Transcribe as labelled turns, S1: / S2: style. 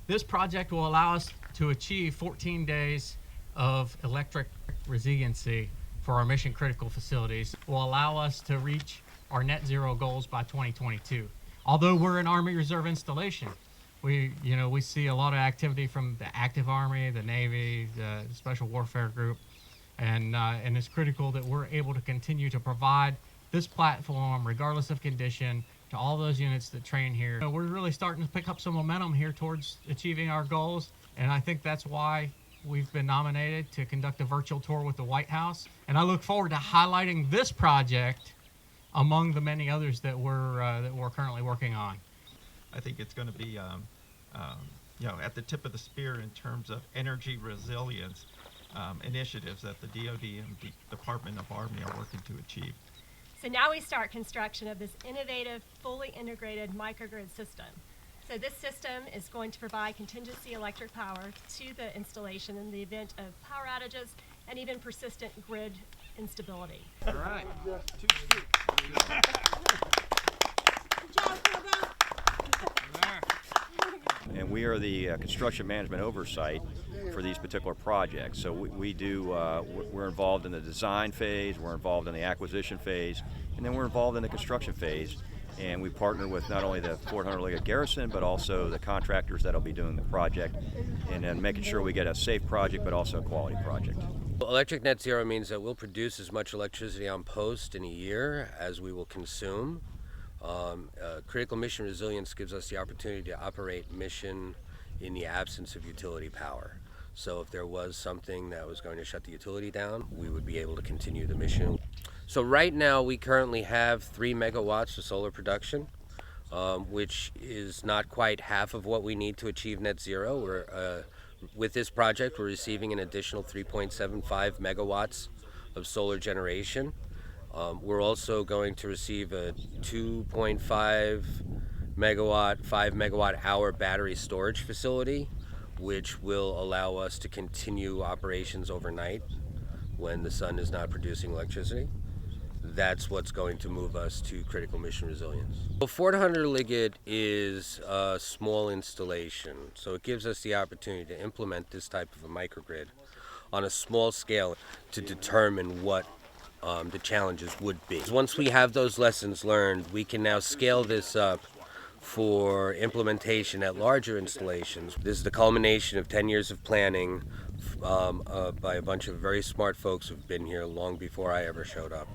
S1: This project will allow us to achieve 14 days of electric resiliency for our mission critical facilities. Will allow us to reach our net zero goals by 2022. Although we're an Army Reserve installation, we see a lot of activity from the active Army, the Navy, the Special Warfare Group, and it's critical that we're able to continue to provide this platform, regardless of condition, to all those units that train here. We're really starting to pick up some momentum here towards achieving our goals, and I think that's why we've been nominated to conduct a virtual tour with the White House. And I look forward to highlighting this project among the many others that we're currently working on.
S2: I think it's going to be at the tip of the spear in terms of energy resilience initiatives that the DoD and the Department of Army are working to achieve.
S3: So now we start construction of this innovative, fully integrated microgrid system. So this system is going to provide contingency electric power to the installation in the event of power outages and even persistent grid instability.
S4: All right.
S5: And we are the construction management oversight for these particular projects. So we're involved in the design phase, we're involved in the acquisition phase, and then we're involved in the construction phase. And we partner with not only the Fort Hunter Liggett Garrison, but also the contractors that'll be doing the project, and then making sure we get a safe project, but also a quality project.
S6: Electric net zero means that we'll produce as much electricity on post in a year as we will consume. Critical mission resilience gives us the opportunity to operate mission in the absence of utility power. So if there was something that was going to shut the utility down, we would be able to continue the mission. So right now we currently have 3 megawatts of solar production, which is not quite half of what we need to achieve net zero. With this project, we're receiving an additional 3.75 megawatts of solar generation. We're also going to receive a 2.5 megawatt, 5 megawatt hour battery storage facility, which will allow us to continue operations overnight when the sun is not producing electricity. That's what's going to move us to critical mission resilience. Well, Fort Hunter Liggett is a small installation, so it gives us the opportunity to implement this type of a microgrid on a small scale to determine what the challenges would be. Once we have those lessons learned, we can now scale this up for implementation at larger installations. This is the culmination of 10 years of planning by a bunch of very smart folks who've been here long before I ever showed up.